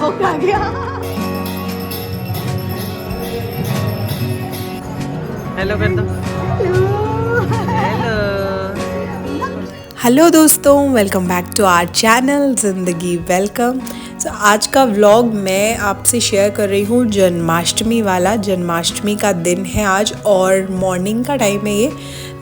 आ गया। हेलो कर दो। हेलो। हेलो दोस्तों, welcome back to our channel ज़िंदगी वेलकम। आज का व्लॉग मैं आपसे शेयर कर रही हूँ जन्माष्टमी वाला। जन्माष्टमी का दिन है आज और मॉर्निंग का टाइम है। ये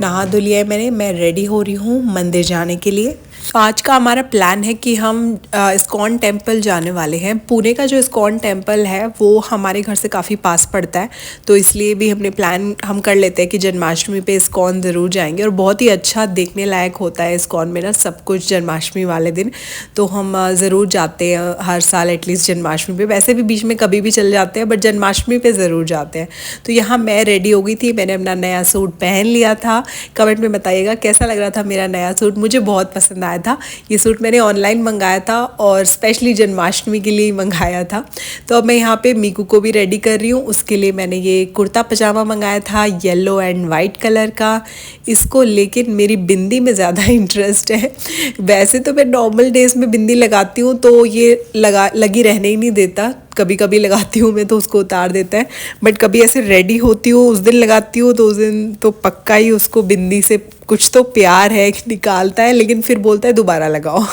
नहा धो लिया है मैंने, मैं रेडी हो रही हूँ मंदिर जाने के लिए। तो आज का हमारा प्लान है कि हम इस्कॉन टेम्पल जाने वाले हैं। पुणे का जो इस्कॉन टेम्पल है वो हमारे घर से काफ़ी पास पड़ता है, तो इसलिए भी हमने प्लान हम कर लेते हैं कि जन्माष्टमी पे इस्कॉन ज़रूर जाएंगे। और बहुत ही अच्छा देखने लायक होता है इस्कॉन में ना सब कुछ जन्माष्टमी वाले दिन, तो हम ज़रूर जाते हैं हर साल एटलीस्ट जन्माष्टमी पे। वैसे भी बीच में कभी भी चले जाते हैं बट जन्माष्टमी पे ज़रूर जाते हैं। तो यहाँ मैं रेडी हो गई थी, मैंने अपना नया सूट पहन लिया था। कमेंट में बताइएगा कैसा लग रहा था मेरा नया सूट, मुझे बहुत पसंद आया था। ये सूट मैंने ऑनलाइन मंगाया था और स्पेशली जन्माष्टमी के लिए ही मंगाया था। तो अब मैं यहाँ पे मीकू को भी रेडी कर रही हूँ। उसके लिए मैंने ये कुर्ता पजामा मंगाया था येलो एंड वाइट कलर का। इसको लेकिन मेरी बिंदी में ज़्यादा इंटरेस्ट है। वैसे तो मैं नॉर्मल डेज में बिंदी लगाती हूँ तो ये लगी रहने ही नहीं देता। कभी कभी लगाती हूँ मैं तो उसको उतार देता है, बट कभी ऐसे रेडी होती हूँ उस दिन लगाती हूँ तो उस दिन तो पक्का ही उसको बिंदी से कुछ तो प्यार है, निकालता है लेकिन फिर बोलता है दोबारा लगाओ।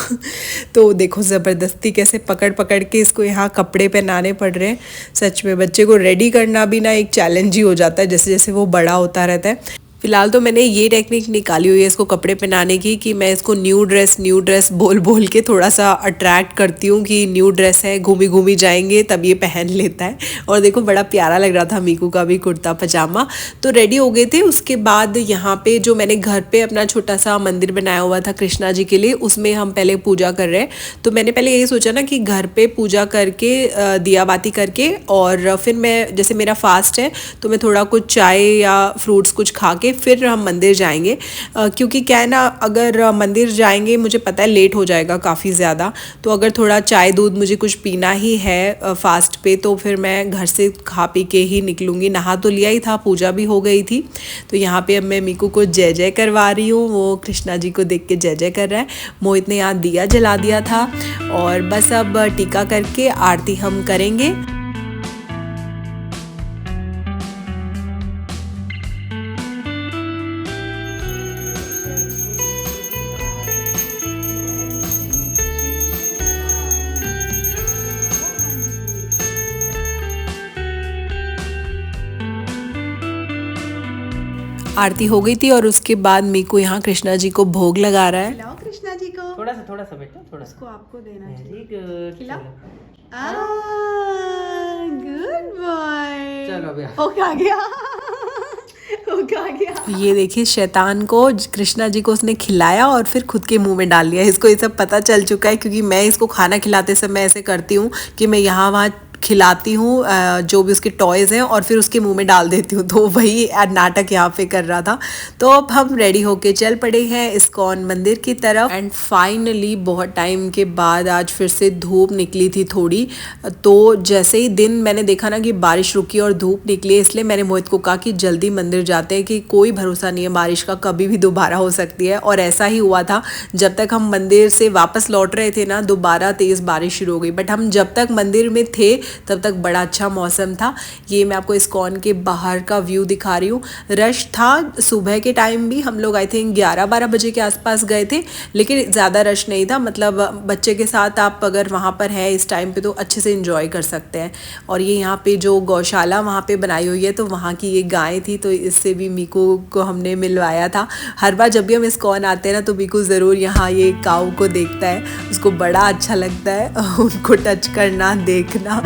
तो देखो ज़बरदस्ती कैसे पकड़ पकड़ के इसको यहाँ कपड़े पहनाने पड़ रहे हैं। सच में बच्चे को रेडी करना भी ना एक चैलेंज ही हो जाता है जैसे जैसे वो बड़ा होता रहता है। फिलहाल तो मैंने ये टेक्निक निकाली हुई है इसको कपड़े पहनाने की कि मैं इसको न्यू ड्रेस बोल बोल के थोड़ा सा अट्रैक्ट करती हूँ कि न्यू ड्रेस है, घूमी घूमी जाएंगे, तब ये पहन लेता है। और देखो बड़ा प्यारा लग रहा था मीकू का भी कुर्ता पजामा। तो रेडी हो गए थे। उसके बाद यहाँ पे जो मैंने घर पे अपना छोटा सा मंदिर बनाया हुआ था कृष्णा जी के लिए, उसमें हम पहले पूजा कर रहे हैं। तो मैंने पहले यही सोचा ना कि घर पे पूजा करके दिया बाती करके और फिर मैं जैसे मेरा फास्ट है तो मैं थोड़ा कुछ चाय या फ्रूट्स कुछ खा के फिर हम मंदिर जाएंगे। क्योंकि क्या है ना, अगर मंदिर जाएंगे मुझे पता है लेट हो जाएगा काफ़ी ज़्यादा, तो अगर थोड़ा चाय दूध मुझे कुछ पीना ही है फास्ट पे तो फिर मैं घर से खा पी के ही निकलूँगी। नहा तो लिया ही था, पूजा भी हो गई थी। तो यहाँ पे अब मैं मीकू को जय जय करवा रही हूँ। वो कृष्णा जी को देख के जय जय कर रहा है। मोहित ने यहाँ दिया जला दिया था और बस अब टीका करके आरती हम करेंगे। आरती हो गई थी और उसके बाद मीकू यहाँ कृष्णा जी को भोग लगा रहा है। खिलाओ कृष्णा जी को। थोड़ा सा बेटा, थोड़ा सा। इसको आपको देना वेरी चाहिए। गुड। खिलाओ। Good boy. चलो अभी ओ आ गया। ओ आ गया। ये देखिए शैतान को कृष्णा जी को उसने खिलाया और फिर खुद के मुंह में डाल लिया। इसको ये सब पता चल चुका है क्योंकि मैं इसको खाना खिलाते समय ऐसे करती हूँ कि मैं यहाँ वहाँ खिलाती हूँ जो भी उसके टॉयज़ हैं और फिर उसके मुंह में डाल देती हूँ। तो वही नाटक यहाँ पे कर रहा था। तो अब हम रेडी होके चल पड़े हैं इस्कॉन मंदिर की तरफ। एंड फाइनली बहुत टाइम के बाद आज फिर से धूप निकली थी थोड़ी। तो जैसे ही दिन मैंने देखा ना कि बारिश रुकी और धूप निकली, इसलिए मैंने मोहित को कहा कि जल्दी मंदिर जाते हैं कि कोई भरोसा नहीं है बारिश का, कभी भी दोबारा हो सकती है। और ऐसा ही हुआ था। जब तक हम मंदिर से वापस लौट रहे थे ना दोबारा तेज़ बारिश शुरू हो गई, बट हम जब तक मंदिर में थे तब तक बड़ा अच्छा मौसम था। ये मैं आपको इस्कॉन के बाहर का व्यू दिखा रही हूँ। रश था सुबह के टाइम भी, हम लोग आई थिंक 11-12 बजे के आसपास गए थे, लेकिन ज़्यादा रश नहीं था। मतलब बच्चे के साथ आप अगर वहाँ पर है इस टाइम पे तो अच्छे से इंजॉय कर सकते हैं। और ये यहाँ पे जो गौशाला वहाँ पे बनाई हुई है तो वहाँ की ये गाय थी, तो इससे भी मीकू को हमने मिलवाया था। हर बार जब भी हम इस्कॉन आते हैं ना तो मीकू ज़रूर यहाँ ये काऊ को देखता है, उसको बड़ा अच्छा लगता है उनको टच करना देखना।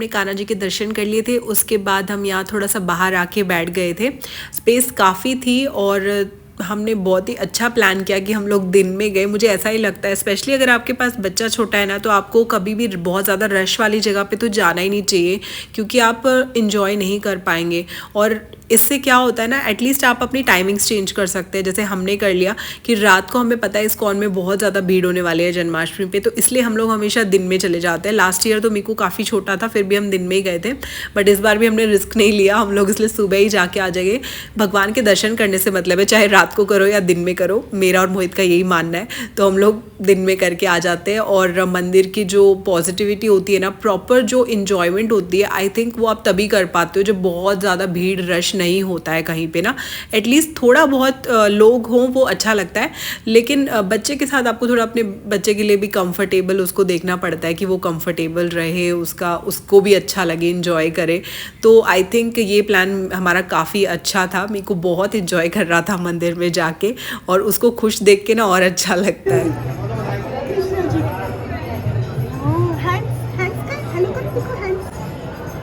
हमने कान्हा जी के दर्शन कर लिए थे। उसके बाद हम यहाँ थोड़ा सा बाहर आके बैठ गए थे। स्पेस काफ़ी थी और हमने बहुत ही अच्छा प्लान किया कि हम लोग दिन में गए। मुझे ऐसा ही लगता है, स्पेशली अगर आपके पास बच्चा छोटा है ना, तो आपको कभी भी बहुत ज़्यादा रश वाली जगह पे तो जाना ही नहीं चाहिए, क्योंकि आप इंजॉय नहीं कर पाएंगे। और इससे क्या होता है ना, एटलीस्ट आप अपनी टाइमिंग्स चेंज कर सकते हैं। जैसे हमने कर लिया कि रात को हमें पता है इस्कॉन में बहुत ज़्यादा भीड़ होने वाली है जन्माष्टमी पे, तो इसलिए हम लोग हमेशा दिन में चले जाते हैं। लास्ट ईयर तो मीकू काफ़ी छोटा था, फिर भी हम दिन में ही गए थे, बट इस बार भी हमने रिस्क नहीं लिया। हम लोग इसलिए सुबह ही जाके आ जाएंगे। भगवान के दर्शन करने से मतलब है, चाहे रात को करो या दिन में करो। मेरा और मोहित का यही मानना है, तो हम लोग दिन में करके आ जाते हैं। और मंदिर की जो पॉजिटिविटी होती है ना, प्रॉपर जो इन्जॉयमेंट होती है, आई थिंक वो आप तभी कर पाते हो जब बहुत ज़्यादा भीड़ रश नहीं होता है कहीं पे ना। एटलीस्ट थोड़ा बहुत लोग हों वो अच्छा लगता है, लेकिन बच्चे के साथ आपको थोड़ा अपने बच्चे के लिए भी कंफर्टेबल उसको देखना पड़ता है कि वो कंफर्टेबल रहे, उसको भी अच्छा लगे, इंजॉय करे। तो आई थिंक ये प्लान हमारा काफ़ी अच्छा था। मेरे को बहुत इंजॉय कर रहा था मंदिर में जाके, और उसको खुश देख के ना और अच्छा लगता है।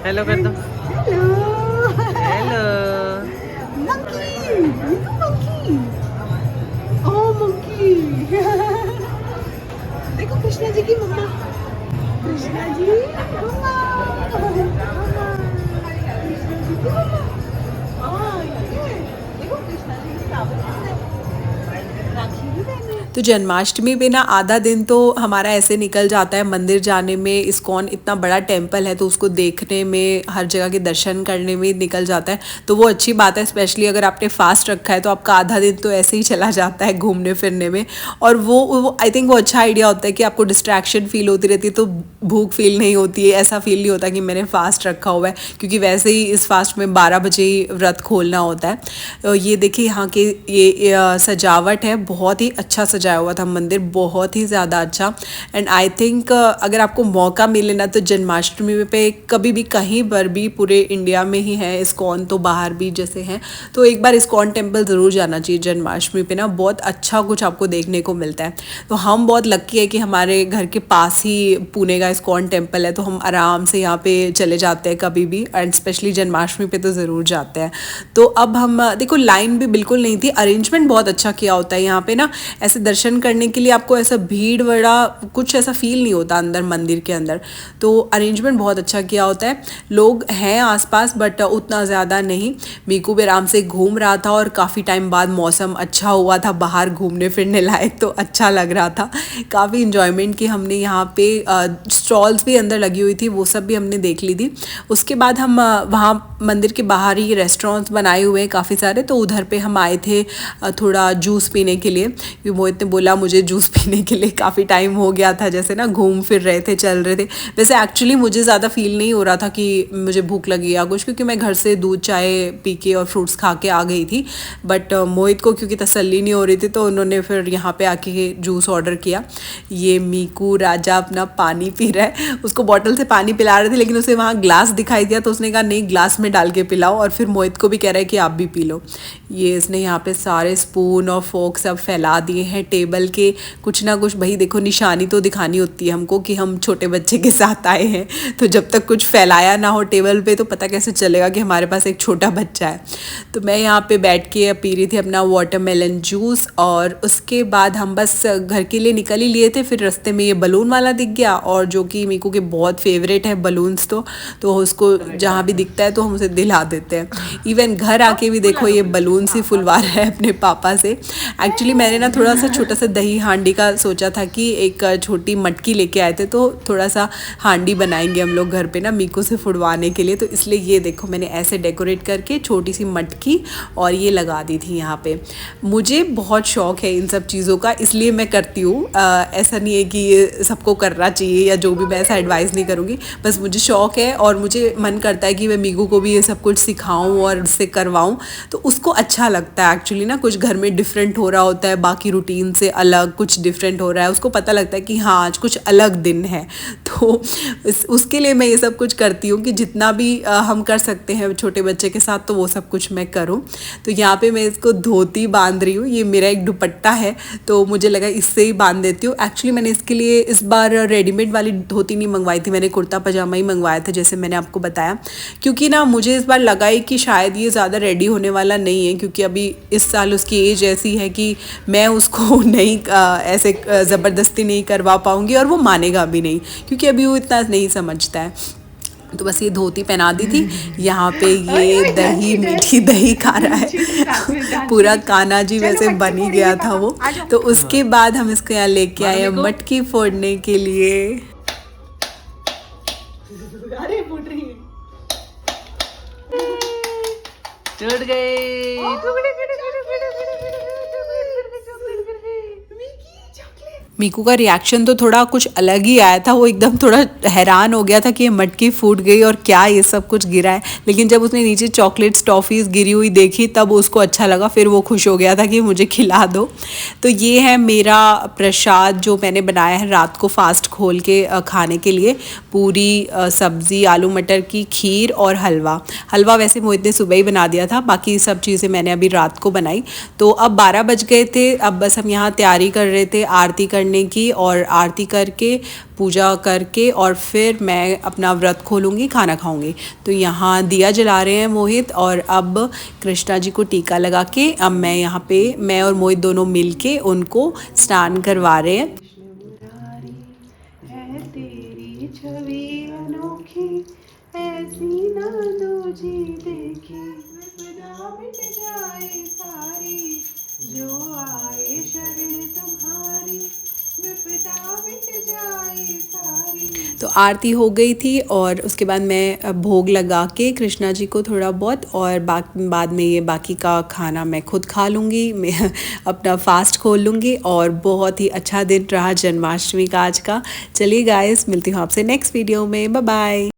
हेलो कर दो। हेलो। देखो कृष्णा जी की मम्मा, कृष्णा जी मम्मा, देखो कृष्णा जी की राखी भी पहनी। तो जन्माष्टमी पे ना आधा दिन तो हमारा ऐसे निकल जाता है मंदिर जाने में। इस्कॉन इतना बड़ा टेम्पल है, तो उसको देखने में, हर जगह के दर्शन करने में निकल जाता है। तो वो अच्छी बात है, स्पेशली अगर आपने फास्ट रखा है तो आपका आधा दिन तो ऐसे ही चला जाता है घूमने फिरने में। और वो आई थिंक वो अच्छा आइडिया होता है कि आपको डिस्ट्रैक्शन फील होती रहती है, तो भूख फील नहीं होती है, ऐसा फील नहीं होता कि मैंने फास्ट रखा हुआ है, क्योंकि वैसे ही इस फास्ट में 12 बजे ही व्रत खोलना होता है। तो ये देखिए यहाँ के ये सजावट है, बहुत ही अच्छा सजाया हुआ था मंदिर, बहुत ही ज़्यादा अच्छा। एंड आई थिंक अगर आपको मौका मिले ना, तो जन्माष्टमी पे कभी भी कहीं पर भी, पूरे इंडिया में ही है इस्कॉन, तो बाहर भी जैसे हैं, तो एक बार इस्कॉन टेम्पल ज़रूर जाना चाहिए जन्माष्टमी पे ना। बहुत अच्छा कुछ आपको देखने को मिलता है। तो हम बहुत लकी है कि हमारे घर के पास ही पुणे का इस्कॉन टेम्पल है, तो हम आराम से यहाँ पे चले जाते हैं कभी भी, एंड स्पेशली जन्माष्टमी पे तो ज़रूर जाते हैं। तो अब हम देखो, लाइन भी बिल्कुल नहीं थी, अरेंजमेंट बहुत अच्छा किया होता है यहाँ पे ना। ऐसे दर्शन करने के लिए आपको ऐसा भीड़ बड़ा कुछ ऐसा फील नहीं होता अंदर मंदिर के अंदर। तो अरेंजमेंट बहुत अच्छा किया होता है। लोग हैं आसपास, बट उतना ज़्यादा नहीं। मीकू भी आराम से घूम रहा था, और काफ़ी टाइम बाद मौसम अच्छा हुआ था, बाहर घूमने फिरने लायक, तो अच्छा लग रहा था। काफ़ी इन्जॉयमेंट की हमने यहाँ पे। स्टॉल्स भी अंदर लगी हुई थी, वो सब भी हमने देख ली थी। उसके बाद हम वहाँ मंदिर के बाहर ही रेस्टोरेंट्स बनाए हुए हैं काफ़ी सारे, तो उधर पे हम आए थे थोड़ा जूस पीने के लिए। क्योंकि मोहित ने बोला मुझे जूस पीने के लिए, काफ़ी टाइम हो गया था, जैसे ना घूम फिर रहे थे, चल रहे थे। वैसे एक्चुअली मुझे ज़्यादा फील नहीं हो रहा था कि मुझे भूख लगी या कुछ, क्योंकि मैं घर से दूध चाय पी के और फ्रूट्स खा के आ गई थी। बट मोहित को क्योंकि तसल्ली नहीं हो रही थी, तो उन्होंने फिर यहाँ पे आके जूस ऑर्डर किया। ये मीकू राजा अपना पानी पी रहा है, उसको बॉटल से पानी पिला रहे थे, लेकिन उसे वहाँ ग्लास दिखाई दिया, तो उसने कहा नहीं, ग्लास में डाल के पिलाओ। और फिर मोहित को भी कह रहा है कि आप भी पी लो। ये इसने यहाँ पे सारे स्पून और फोक सब फैला दिए हैं टेबल के। कुछ ना कुछ, भाई देखो, निशानी तो दिखानी होती है हमको कि हम छोटे बच्चे के साथ आए हैं, तो जब तक कुछ फैलाया ना हो टेबल पे, तो पता कैसे चलेगा कि हमारे पास एक छोटा बच्चा है। तो मैं यहाँ पे बैठ के पी रही थी अपना वाटरमेलन जूस, और उसके बाद हम बस घर के लिए निकल ही लिए थे। फिर रास्ते में ये बलून वाला दिख गया, और जो कि मीकू के बहुत फेवरेट है बलून्स, तो उसको जहाँ भी दिखता है तो हम उसे दिला देते हैं। इवन घर आके भी देखो, ये बलून ही फुलवा रहा है अपने पापा से। एक्चुअली मैंने ना थोड़ा सा छोटा सा दही हांडी का सोचा था कि एक छोटी मटकी लेके आए थे, तो थोड़ा सा हांडी बनाएंगे हम लोग घर पे ना मीकू से फुड़वाने के लिए। तो इसलिए ये देखो, मैंने ऐसे डेकोरेट करके छोटी सी मटकी और ये लगा दी थी यहाँ पे। मुझे बहुत शौक है इन सब चीज़ों का, इसलिए मैं करती हूँ। ऐसा नहीं है कि ये सबको करना चाहिए या जो भी, मैं ऐसा एडवाइस नहीं करूँगी, बस मुझे शौक है और मुझे मन करता है कि मैं मीकू को भी ये सब कुछ सिखाऊँ और उससे करवाऊँ, तो उसको अच्छा लगता है एक्चुअली ना। कुछ घर में डिफरेंट हो रहा होता है बाकी रूटीन दिन से अलग कुछ डिफरेंट हो रहा है, उसको पता लगता है कि हाँ आज कुछ अलग दिन है। तो उसके लिए मैं ये सब कुछ करती हूँ कि जितना भी हम कर सकते हैं छोटे बच्चे के साथ, तो वो सब कुछ मैं करूँ। तो यहाँ पे मैं इसको धोती बांध रही हूँ, ये मेरा एक दुपट्टा है तो मुझे लगा इससे ही बांध देती हूँ। एक्चुअली मैंने इसके लिए इस बार रेडीमेड वाली धोती नहीं मंगवाई थी, मैंने कुर्ता पजामा ही मंगवाया था जैसे मैंने आपको बताया, क्योंकि ना मुझे इस बार लगा ही कि शायद ये ज़्यादा रेडी होने वाला नहीं है, क्योंकि अभी इस साल उसकी एज ऐसी है कि मैं उसको नहीं ऐसे ज़बरदस्ती नहीं करवा पाऊँगी और वो मानेगा भी नहीं, क्योंकि अभी वो इतना नहीं समझता है। तो बस ये धोती पहना दी थी। यहाँ पे ये दही, मीठी दही खा रहा है पूरा कान्हा जी वैसे बन ही गया था वो। तो उसके बाद हम इसको यहाँ लेके आए हैं मटकी फोड़ने के लिए। अरे फूट रही है, टूट गई। मीकू का रिएक्शन तो थोड़ा कुछ अलग ही आया था, वो एकदम थोड़ा हैरान हो गया था कि ये मटकी फूट गई और क्या ये सब कुछ गिरा है। लेकिन जब उसने नीचे चॉकलेट्स टॉफ़ीज़ गिरी हुई देखी तब उसको अच्छा लगा, फिर वो खुश हो गया था कि मुझे खिला दो। तो ये है मेरा प्रसाद जो मैंने बनाया है रात को फास्ट खोल के खाने के लिए। पूरी सब्ज़ी, आलू मटर की खीर और हलवा वैसे मोहित ने सुबह ही बना दिया था, बाकी सब चीज़ें मैंने अभी रात को बनाई। तो अब 12 बज गए थे, अब बस हम यहाँ तैयारी कर रहे थे आरती करने की, और आरती करके पूजा करके और फिर मैं अपना व्रत खोलूँगी, खाना खाऊंगी। तो यहाँ दिया जला रहे हैं मोहित, और अब कृष्णा जी को टीका लगा के अब मैं यहाँ पे, मैं और मोहित दोनों मिल के उनको स्नान करवा रहे हैं। जो आए शरण तुम्हारी, विपदा मिट जाए सारी। तो आरती हो गई थी और उसके बाद मैं भोग लगा के कृष्णा जी को थोड़ा बहुत, और बाद में ये बाकी का खाना मैं खुद खा लूँगी, मैं अपना फास्ट खोल लूँगी। और बहुत ही अच्छा दिन रहा जन्माष्टमी का आज का। चलिए गाइस, मिलती हूँ आपसे नेक्स्ट वीडियो में, बाय बाय।